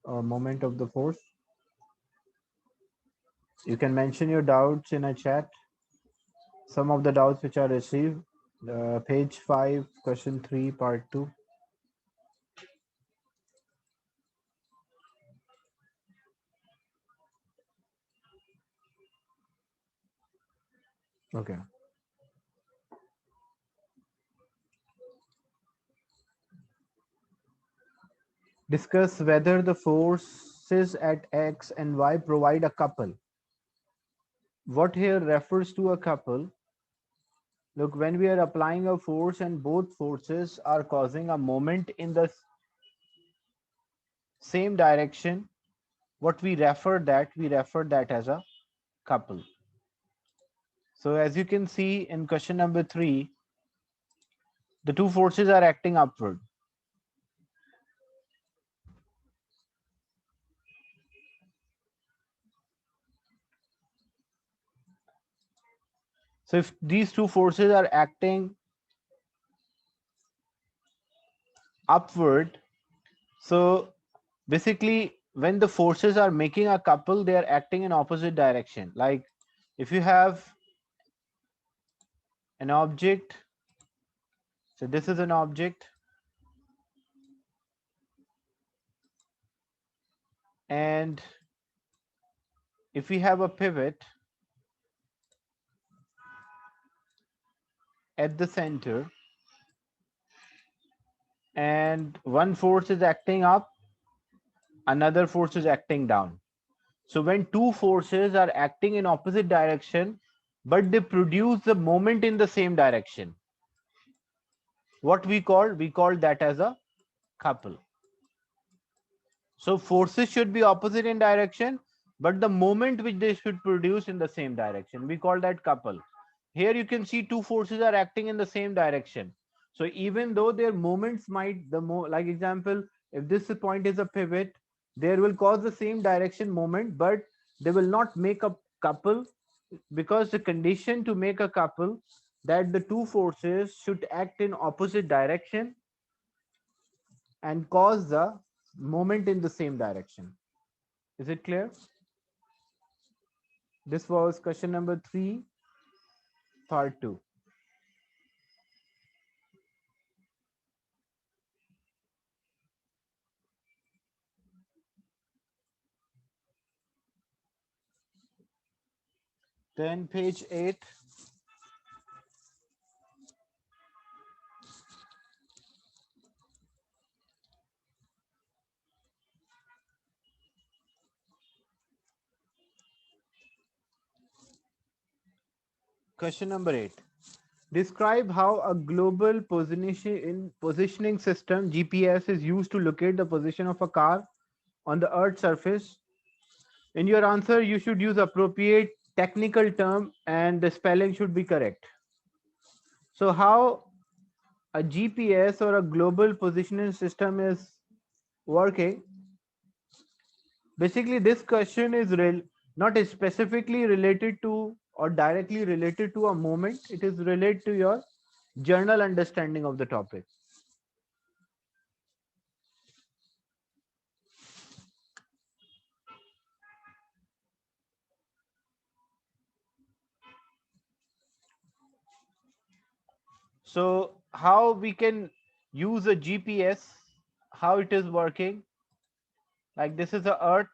moment of the force? You can mention your doubts in a chat. Some of the doubts which are received. Page 5, question 3, part 2. Okay. Discuss whether the forces at X and Y provide a couple. What here refers to a couple? Look, when we are applying a force and both forces are causing a moment in the same direction, what we refer that as a couple. So as you can see in question number 3, the two forces are acting upward. So if these two forces are acting upward, so basically when the forces are making a couple, they are acting in opposite direction. Like if you have an object, so this is an object, and if we have a pivot at the center and one force is acting up, another force is acting down. So when two forces are acting in opposite direction, but they produce the moment in the same direction, what we call that as a couple. So forces should be opposite in direction, but the moment which they should produce in the same direction, we call that couple. Here you can see two forces are acting in the same direction. So even though their moments might like example, if this point is a pivot, there will cause the same direction moment, but they will not make a couple, because the condition to make a couple that the two forces should act in opposite direction and cause the moment in the same direction. Is it clear? This was question number 3, part 2. Then page 8. Question number 8. Describe how a global positioning system GPS is used to locate the position of a car on the Earth's surface. In your answer, you should use appropriate technical term and the spelling should be correct. So how a GPS or a global positioning system is working? Basically, this question is not specifically related to or directly related to a moment. It is related to your general understanding of the topic. So how we can use a GPS, how it is working? Like this is the Earth.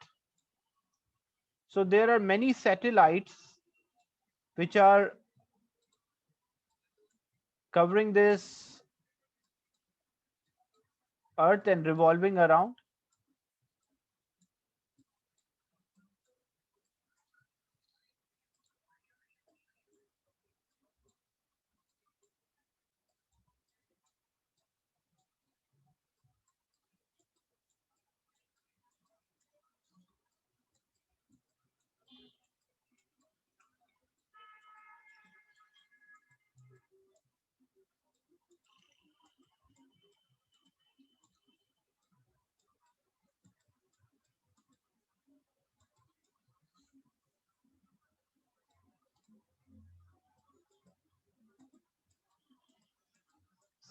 So there are many satellites which are covering this Earth and revolving around.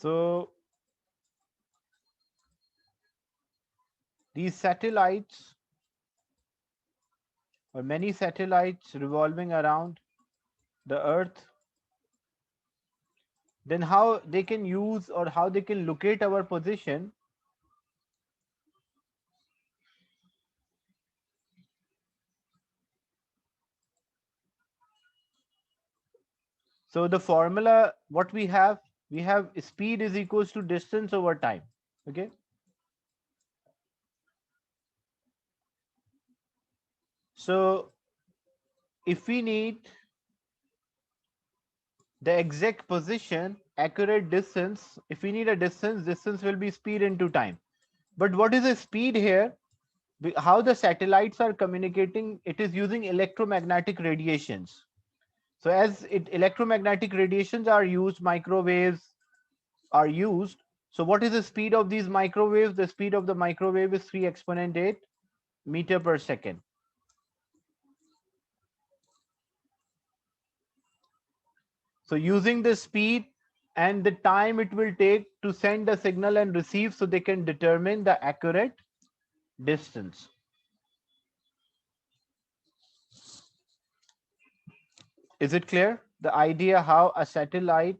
So these satellites or many satellites revolving around the Earth, then how they can use or how they can locate our position. So the formula, what we have speed is equals to distance over time. Okay. So if we need the exact position, accurate distance, if we need a distance will be speed into time. But what is the speed here? How the satellites are communicating, it is using electromagnetic radiations. So as electromagnetic radiations are used, microwaves are used. So what is the speed of these microwaves? The speed of the microwave is 3 exponent 8 meter per second. So using the speed and the time it will take to send the signal and receive, so they can determine the accurate distance. Is it clear? The idea how a satellite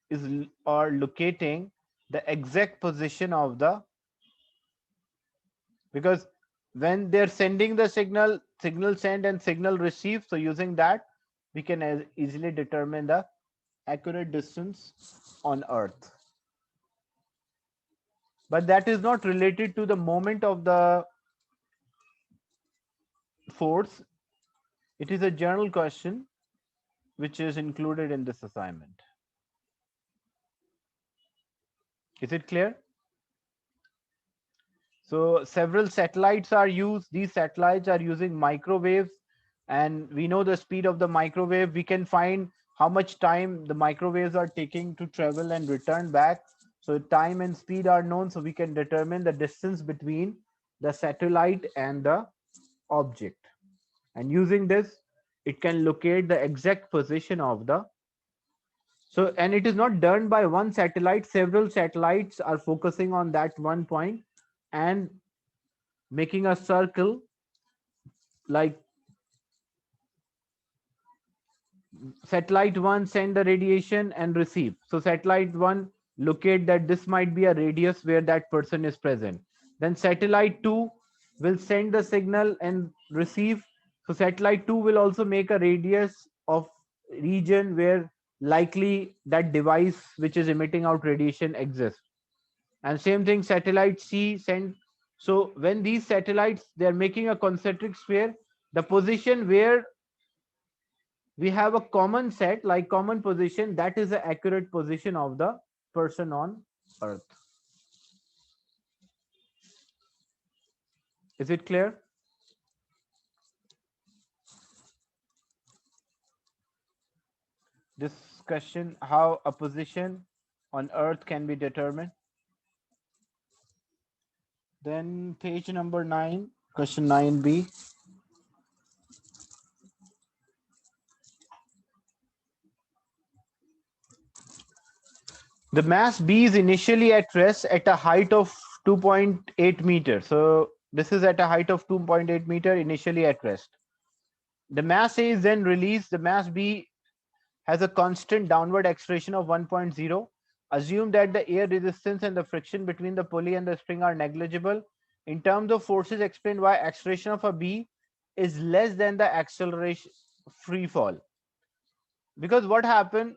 is or locating the exact position of the, because when they're sending the signal send and signal receive, so using that we can easily determine the accurate distance on Earth. But that is not related to the moment of the force. It is a general question which is included in this assignment. Is it clear? So several satellites are used. These satellites are using microwaves, and we know the speed of the microwave. We can find how much time the microwaves are taking to travel and return back. So time and speed are known, so we can determine the distance between the satellite and the object. And using this, it can locate the exact position of the. So, and it is not done by one satellite. Several satellites are focusing on that one point and making a circle, like satellite 1 send the radiation and receive. So satellite 1 locate that this might be a radius where that person is present. Then satellite 2 will send the signal and receive. So satellite 2 will also make a radius of region where likely that device which is emitting out radiation exists. And same thing, satellite C send. So when these satellites, they are making a concentric sphere, the position where we have a common set, like common position, that is the accurate position of the person on Earth. Is it clear? This question, how a position on Earth can be determined. Then page number 9, question 9b. The mass B is initially at rest at a height of 2.8 meters. So this is at a height of 2.8 meter initially at rest. The mass A is then released. The mass B has a constant downward acceleration of 1.0. Assume that the air resistance and the friction between the pulley and the spring are negligible. In terms of forces, explain why acceleration of a B is less than the acceleration free fall. Because what happened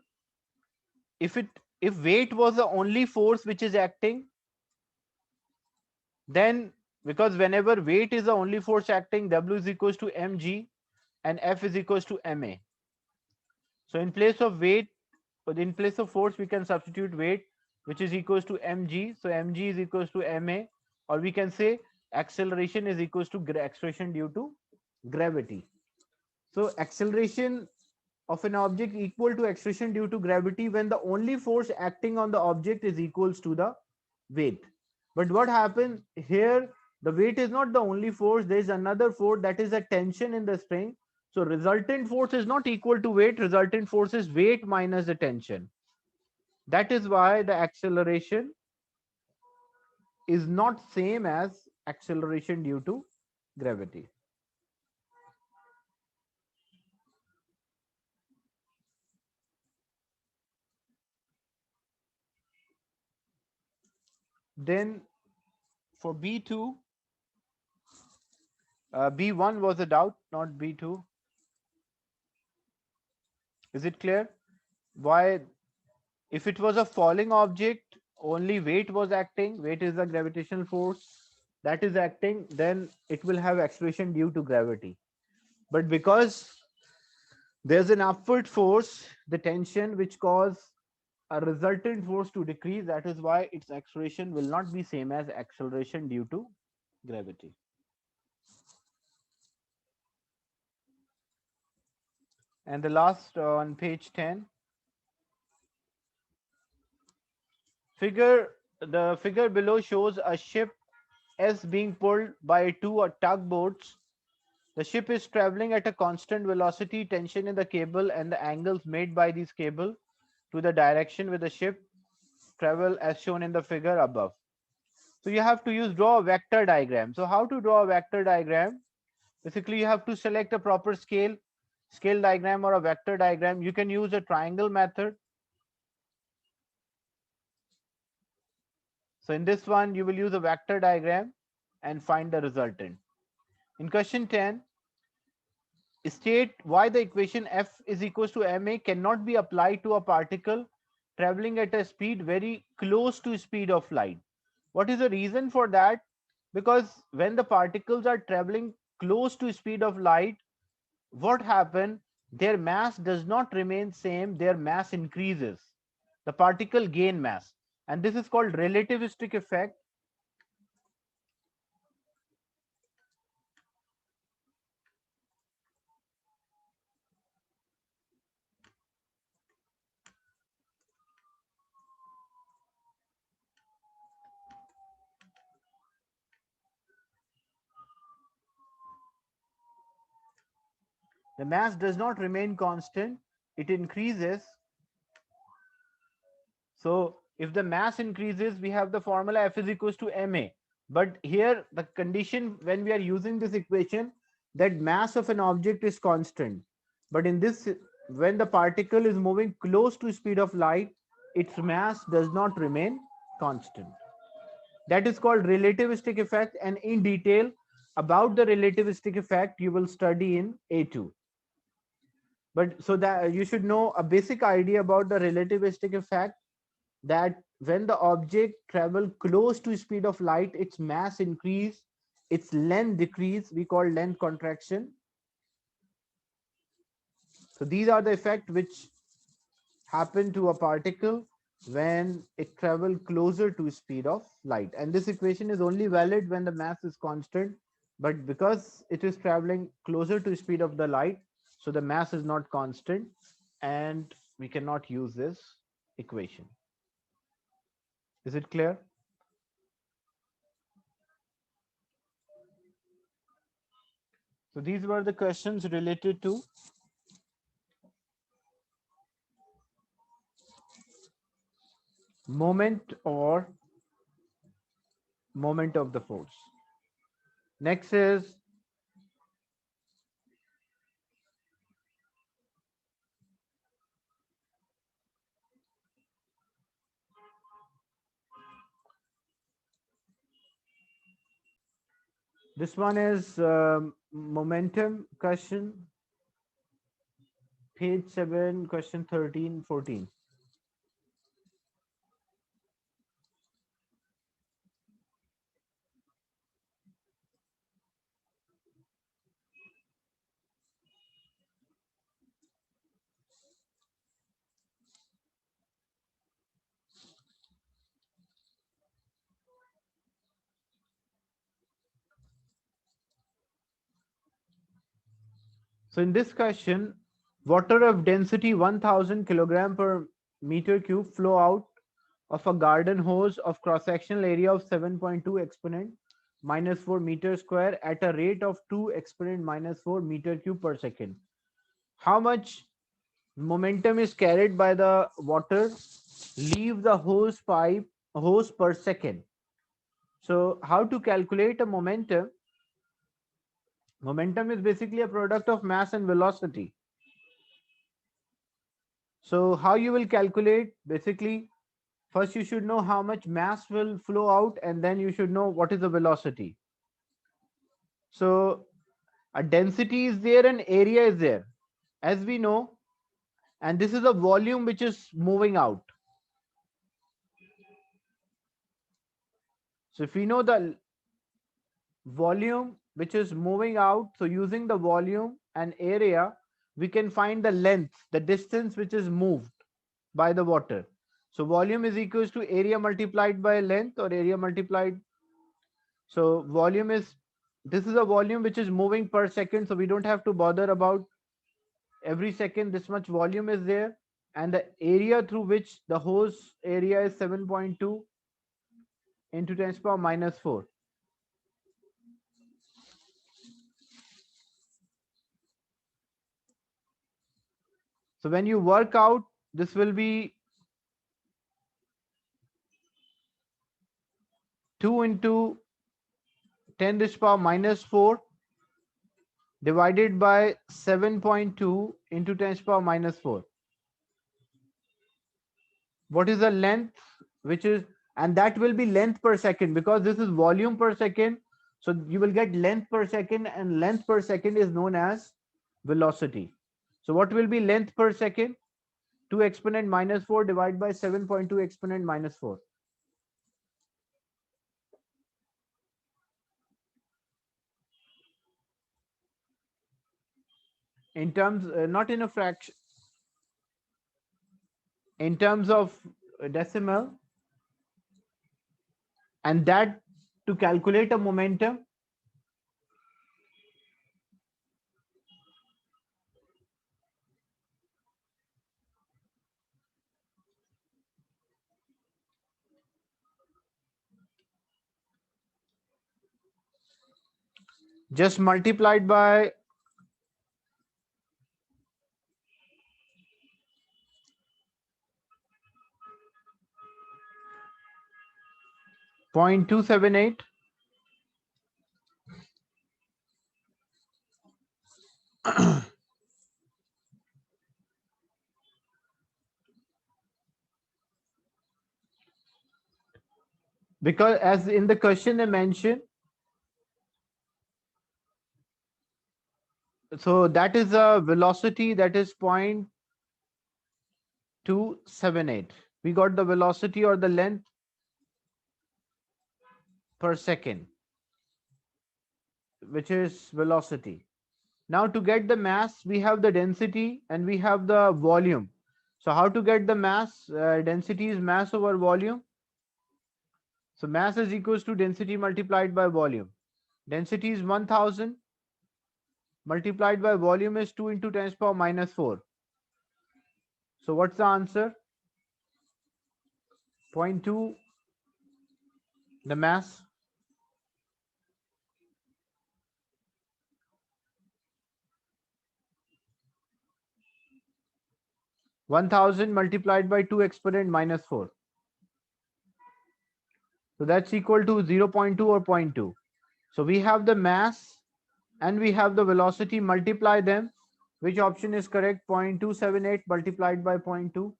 if weight was the only force which is acting, then because whenever weight is the only force acting, W is equals to mg and F is equals to ma. So in place of weight, but in place of force, we can substitute weight, which is equals to mg. So mg is equals to ma, or we can say acceleration is equals to acceleration due to gravity. So acceleration of an object equal to acceleration due to gravity when the only force acting on the object is equals to the weight. But what happens here, the weight is not the only force. There is another force, that is a tension in the spring. So resultant force is not equal to weight. Resultant force is weight minus the tension. That is why the acceleration is not same as acceleration due to gravity. Then for B2, B1 was a doubt, not B2. Is it clear? Why? If it was a falling object, only weight was acting. Weight is the gravitational force that is acting. Then it will have acceleration due to gravity. But because there's an upward force, the tension, which cause a resultant force to decrease, that is why its acceleration will not be same as acceleration due to gravity. And the last on page 10, the figure below shows a ship S being pulled by two tugboats. The ship is traveling at a constant velocity, tension in the cable, and the angles made by these cable to the direction with the ship travel as shown in the figure above. So you have to draw a vector diagram. So how to draw a vector diagram? Basically, you have to select a proper scale diagram or a vector diagram. You can use a triangle method. So in this one, you will use a vector diagram and find the resultant. In question 10, state why the equation F is equals to ma cannot be applied to a particle traveling at a speed very close to speed of light. What is the reason for that? Because when the particles are traveling close to speed of light, what happens? Their mass does not remain same, their mass increases. The particle gain mass. And this is called relativistic effect. The mass does not remain constant, it increases. So if the mass increases, we have the formula F is equals to ma. But here the condition when we are using this equation, that mass of an object is constant. But in this, when the particle is moving close to speed of light, its mass does not remain constant. That is called relativistic effect, and in detail about the relativistic effect you will study in A2. But so that you should know a basic idea about the relativistic effect, that when the object travel close to speed of light, its mass increase, its length decrease, we call length contraction. So these are the effect which happen to a particle when it travel closer to speed of light. And this equation is only valid when the mass is constant, but because it is traveling closer to speed of the light, so the mass is not constant and we cannot use this equation. Is it clear? So these were the questions related to moment or moment of the force. Next is this one is momentum question, page 7, question 13, 14. So in this question, water of density 1000 kilogram per meter cube flow out of a garden hose of cross-sectional area of 7.2 exponent minus 4 meter square at a rate of 2 exponent minus 4 meter cube per second. How much momentum is carried by the water leave the hose per second? So how to calculate a momentum? Momentum is basically a product of mass and velocity. So how you will calculate? Basically, first you should know how much mass will flow out, and then you should know what is the velocity. So a density is there and area is there, as we know, and this is a volume which is moving out. So if we know the volume which is moving out, so using the volume and area, we can find the length, the distance which is moved by the water. So volume is equals to area multiplied by length, or area multiplied. So volume is, this is a volume which is moving per second, so we don't have to bother about every second this much volume is there, and the area through which the hose area is 7.2 into 10 to the power minus 4. So when you work out, this will be 2 into 10 to the power minus 4 divided by 7.2 into 10 to the power minus 4. What is the length which is, and that will be length per second, because this is volume per second. So you will get length per second, and length per second is known as velocity. So what will be length per second? 2 exponent minus 4 divided by 7.2 exponent minus 4. In terms, not in a fraction, in terms of decimal, and that to calculate a momentum, just multiplied by 0.278. Because as in the question I mentioned, so that is a velocity, that is 0.278. We got the velocity or the length per second, which is velocity. Now to get the mass, we have the density and we have the volume. So how to get the mass? Density is mass over volume. So mass is equals to density multiplied by volume. Density is 1000 multiplied by volume is 2 into 10 to the power minus 4. So what's the answer? 0.2, the mass. 1000 multiplied by 2 exponent minus 4. So that's equal to 0.2 or 0.2. So we have the mass and we have the velocity, multiply them. Which option is correct? 0.278 multiplied by 0.2.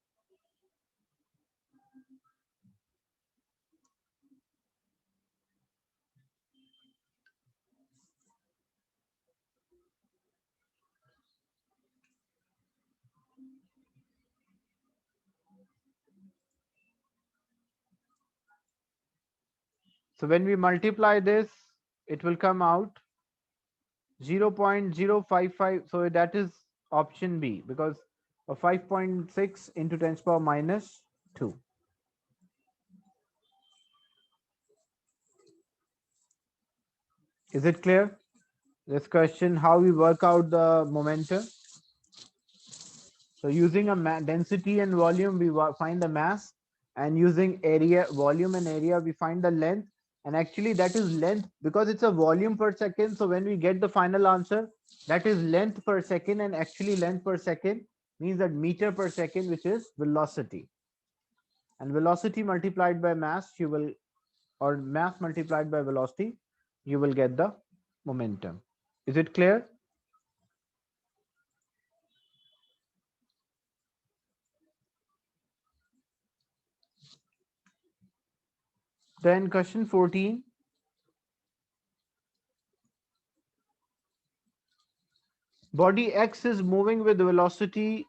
So when we multiply this, it will come out 0.055. So that is option B, because of 5.6 into 10 to the power minus 2. Is it clear? This question, how we work out the momentum. So using a density and volume, we find the mass, and using area, volume and area, we find the length. And actually that is length because it's a volume per second. So when we get the final answer, that is length per second, and actually length per second means that meter per second, which is velocity. And velocity multiplied by mass, you will or mass multiplied by velocity, you will get the momentum. Is it clear? Then question 14. Body X is moving with velocity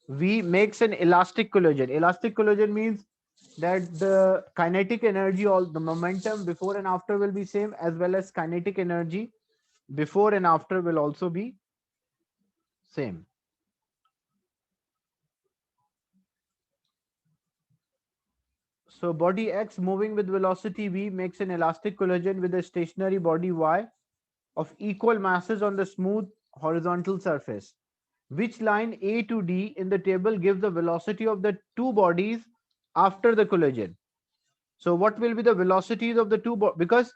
V, makes an elastic collision. Elastic collision means that the kinetic energy, all the momentum before and after will be same, as well as kinetic energy before and after will also be same. So body X moving with velocity V makes an elastic collision with a stationary body Y of equal masses on the smooth horizontal surface. Which line A to D in the table gives the velocity of the two bodies after the collision? So what will be the velocities of the two because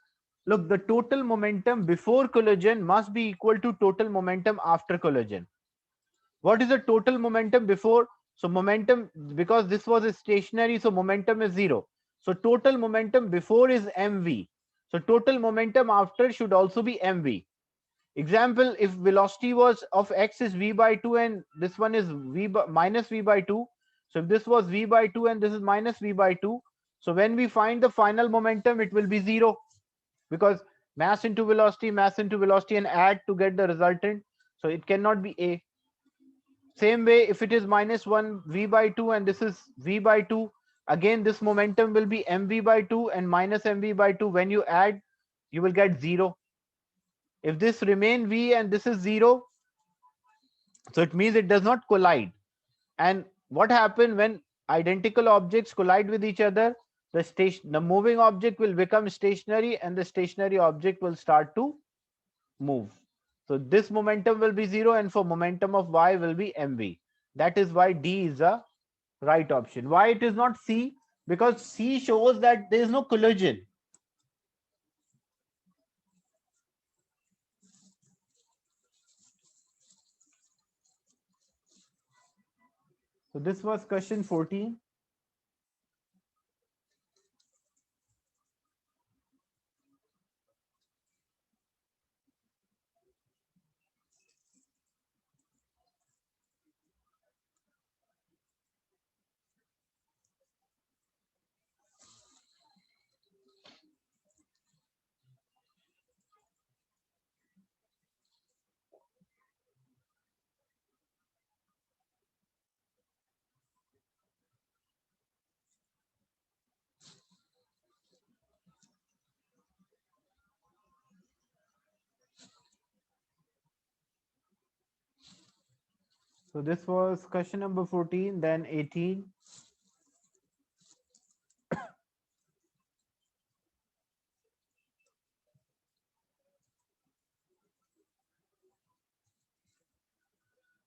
look, the total momentum before collision must be equal to total momentum after collision. What is the total momentum before? So momentum, because this was a stationary, so momentum is zero. So total momentum before is mv. So total momentum after should also be mv. Example, if velocity was of x is v by 2 and this one is minus v by 2. So if this was v by 2 and this is minus v by 2, so when we find the final momentum, it will be zero, because mass into velocity and add to get the resultant. So it cannot be a. Same way, if it is minus 1 v by 2 and this is v by 2, again this momentum will be mv by 2 and minus mv by 2. When you add, you will get 0. If this remain v and this is 0, so it means it does not collide. And what happens when identical objects collide with each other? The moving object will become stationary and the stationary object will start to move. So this momentum will be 0 and for momentum of y will be mv. That is why D is the right option. Why it is not C? Because C shows that there is no collision. So this was question 14. So this was question number 14, then 18.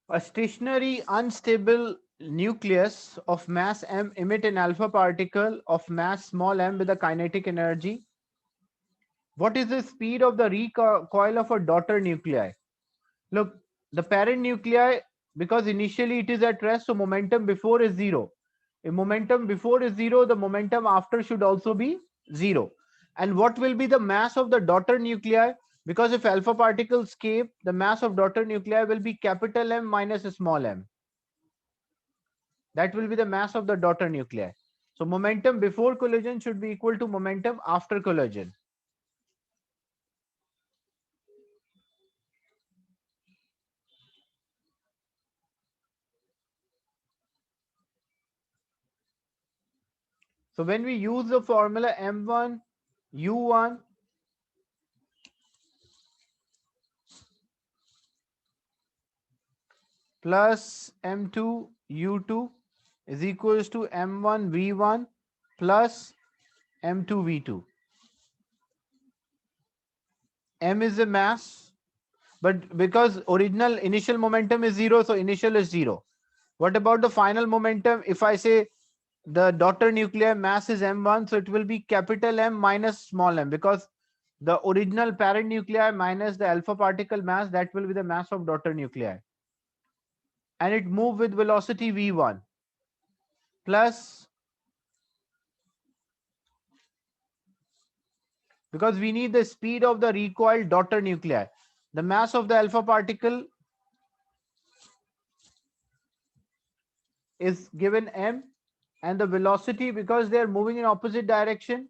A stationary unstable nucleus of mass m emit an alpha particle of mass small m with a kinetic energy. What is the speed of the recoil of a daughter nuclei? Look, the parent nuclei, because initially it is at rest, so momentum before is 0. If momentum before is 0, the momentum after should also be 0. And what will be the mass of the daughter nuclei? Because if alpha particles escape, the mass of daughter nuclei will be capital M minus small m. That will be the mass of the daughter nuclei. So momentum before collision should be equal to momentum after collision. So when we use the formula M1 U1 plus M2 U2 is equals to M1 V1 plus M2 V2. M is the mass, but because original initial momentum is 0, so initial is 0. What about the final momentum? If I say the daughter nuclear mass is M1, so it will be capital M minus small m, because the original parent nuclei minus the alpha particle mass, that will be the mass of daughter nuclei. And it move with velocity v1 plus because we need the speed of the recoiled daughter nuclei. The mass of the alpha particle is given m, and the velocity, because they are moving in opposite direction,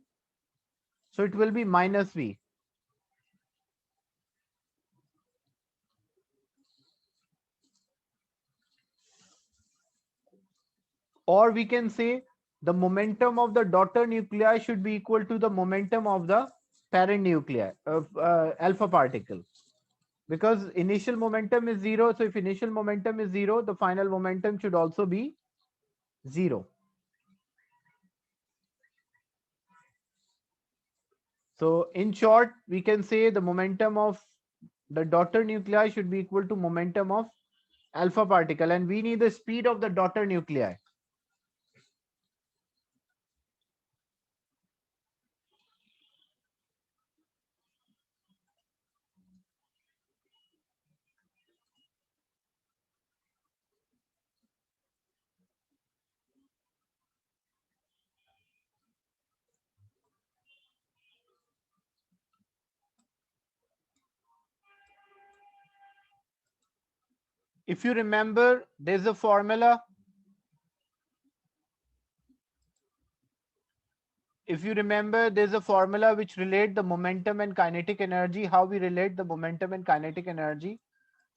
so it will be minus v. Or we can say the momentum of the daughter nuclei should be equal to the momentum of the parent nuclei of alpha particle, because initial momentum is 0. So if initial momentum is 0, the final momentum should also be 0. So in short, we can say the momentum of the daughter nuclei should be equal to momentum of alpha particle, and we need the speed of the daughter nuclei. If you remember, there's a formula. If you remember, there's a formula which relate the momentum and kinetic energy. How we relate the momentum and kinetic energy?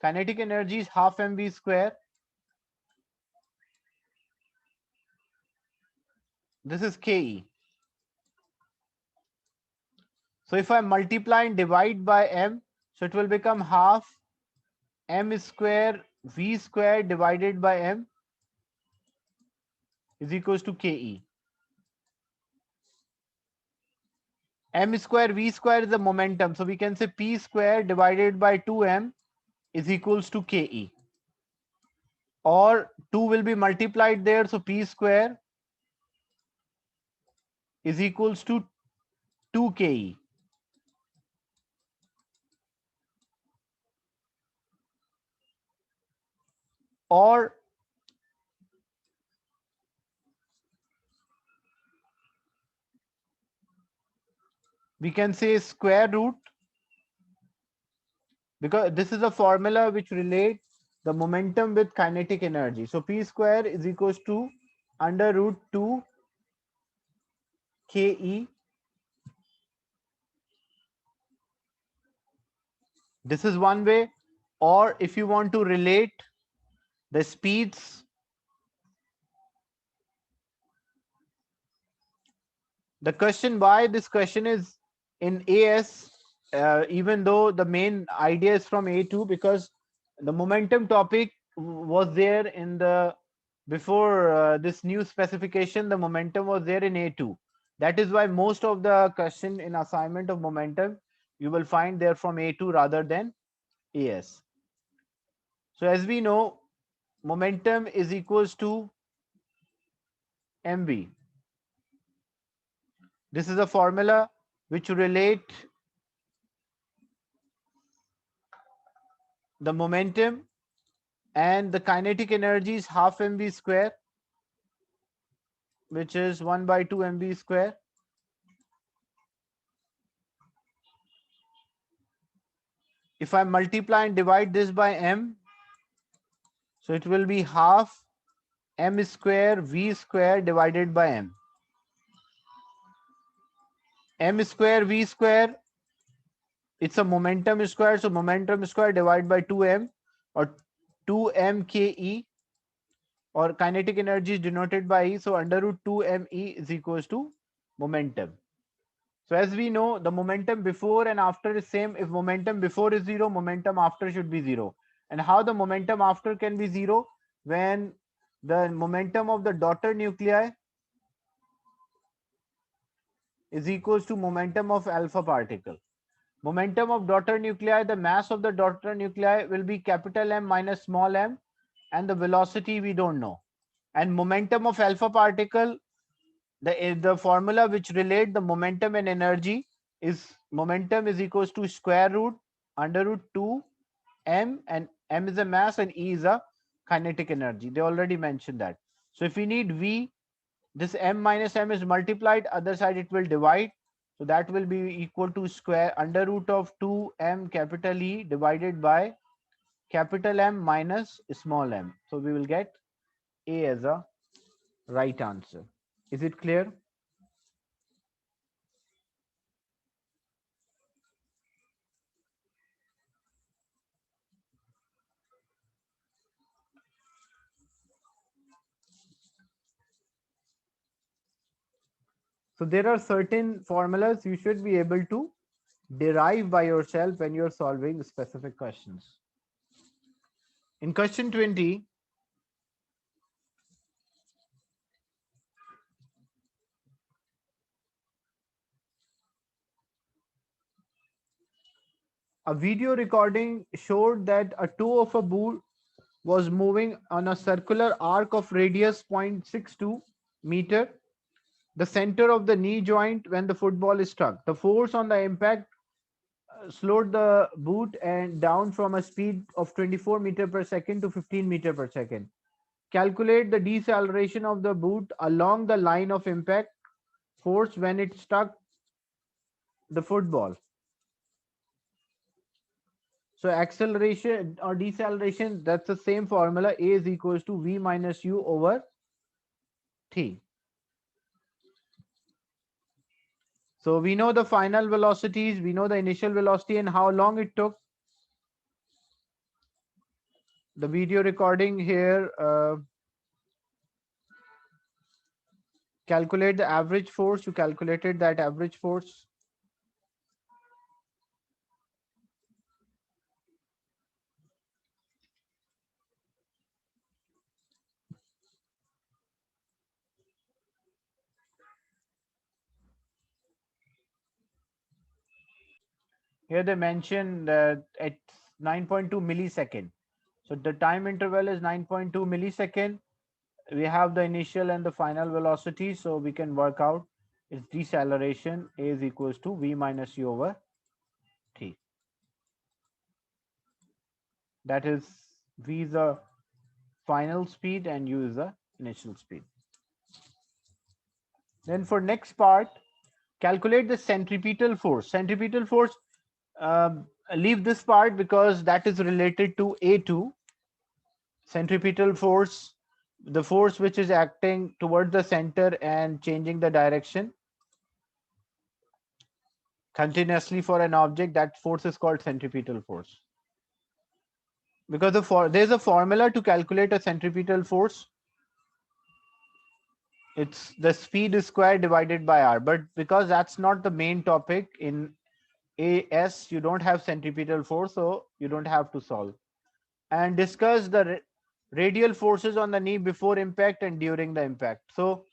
Kinetic energy is half mv square. This is ke. So if I multiply and divide by m, so it will become half m square v square divided by m is equals to ke. M square v square is the momentum, so we can say p square divided by 2m is equals to ke, or 2 will be multiplied there, so p square is equals to 2 ke. Or we can say square root, because this is a formula which relates the momentum with kinetic energy. So p square is equals to under root 2 ke. This is one way. Or if you want to relate the speeds, the question why this question is in AS, even though the main idea is from A2, because the momentum topic was there in the before this new specification, the momentum was there in A2. That is why most of the question in assignment of momentum you will find there from A2 rather than AS. So as we know, momentum is equals to mv. This is a formula which relate the momentum and the kinetic energy is half mv square, which is 1 by 2 mv square. If I multiply and divide this by m, so it will be half m square v square divided by m. M square v square, it's a momentum square, so momentum square divided by 2m, or 2m ke, or kinetic energy is denoted by E, so under root 2 me is equals to momentum. So as we know, the momentum before and after is same. If momentum before is 0, momentum after should be 0. And how the momentum after can be 0? When the momentum of the daughter nuclei is equals to momentum of alpha particle. Momentum of daughter nuclei, the mass of the daughter nuclei will be capital M minus small m, and the velocity we don't know. And momentum of alpha particle, the formula which relate the momentum and energy is momentum is equals to square root under root 2 m, and m is a mass and E is a kinetic energy. They already mentioned that. So if we need V, this m minus m is multiplied, other side it will divide. So that will be equal to square under root of 2m capital E divided by capital M minus small m. So we will get A as a right answer. Is it clear? So there are certain formulas you should be able to derive by yourself when you're solving specific questions. In question 20, a video recording showed that a toe of a boot was moving on a circular arc of radius 0.62 meter, the center of the knee joint when the football is struck. The force on the impact slowed the boot and down from a speed of 24 meter per second to 15 meter per second. Calculate the deceleration of the boot along the line of impact force when it struck the football. So acceleration or deceleration, that's the same formula. A is equals to V minus U over T. So we know the final velocities, we know the initial velocity and how long it took. The video recording here, calculate the average force. You calculated that average force. Here they mention that it's 9.2 millisecond. So the time interval is 9.2 millisecond. We have the initial and the final velocity, so we can work out its deceleration. A is equals to V minus U over T. That is, V is the final speed and U is the initial speed. Then for next part, calculate the centripetal force. Centripetal force, leave this part because that is related to A2. Centripetal force, the force which is acting towards the center and changing the direction continuously for an object, that force is called centripetal force. Because there's a formula to calculate a centripetal force. It's the speed square divided by r. But because that's not the main topic in AS, you don't have centripetal force, so you don't have to solve. And discuss the radial forces on the knee before impact and during the impact. So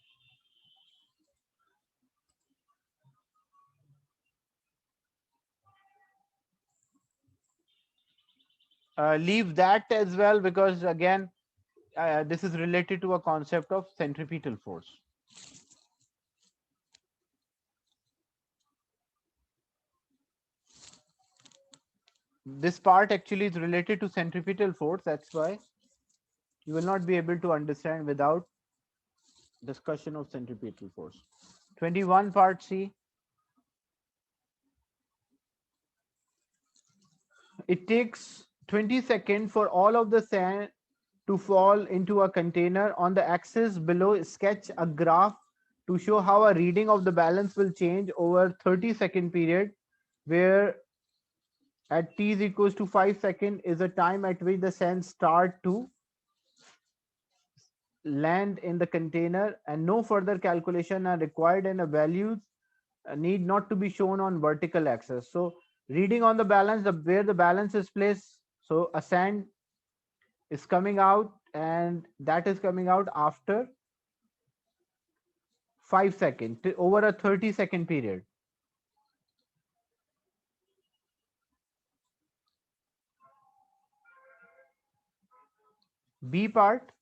leave that as well, because again, this is related to a concept of centripetal force. This part actually is related to centripetal force. That's why you will not be able to understand without discussion of centripetal force. 21 part C. It takes 20 seconds for all of the sand to fall into a container. On the axis below, sketch a graph to show how a reading of the balance will change over 30-second period, where at t is equals to 5 seconds is a time at which the sands start to land in the container, and no further calculation are required, and the values need not to be shown on vertical axis. So reading on the balance, where the balance is placed, so a sand is coming out and that is coming out after 5 seconds over a 30-second period. B part,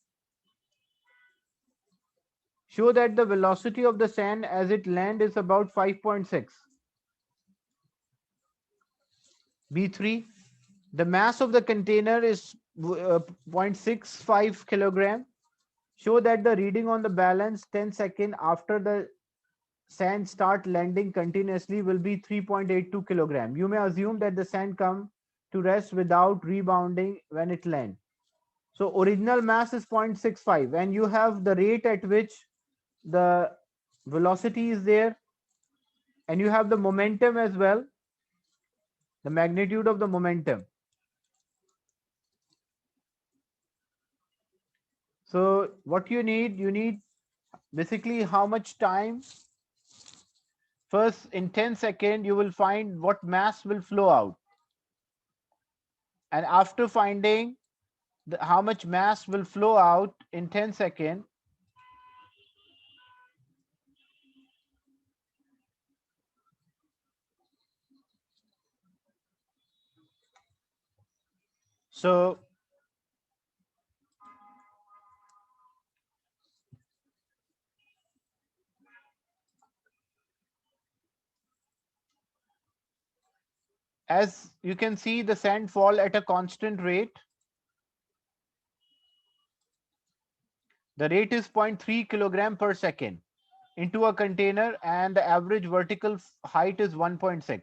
show that the velocity of the sand as it lands is about 5.6. B3, the mass of the container is 0.65 kilogram. Show that the reading on the balance 10 seconds after the sand start landing continuously will be 3.82 kilogram. You may assume that the sand come to rest without rebounding when it lands. So original mass is 0.65 and you have the rate at which the velocity is there, and you have the momentum as well, the magnitude of the momentum. So what you need basically how much time. First, in 10 seconds, you will find what mass will flow out. And after finding how much mass will flow out in 10 seconds, so as you can see, the sand fall at a constant rate. The rate is 0.3 kilogram per second into a container, and the average vertical height is 1.6.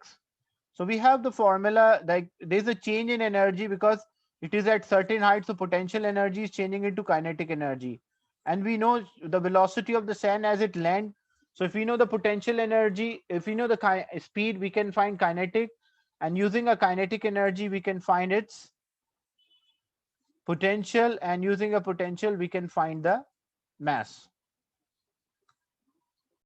So we have the formula, like there's a change in energy because it is at certain height, so potential energy is changing into kinetic energy. And we know the velocity of the sand as it lands. So if we know the potential energy, if we know the speed, we can find kinetic. And using a kinetic energy, we can find its potential. And using a potential, we can find the mass.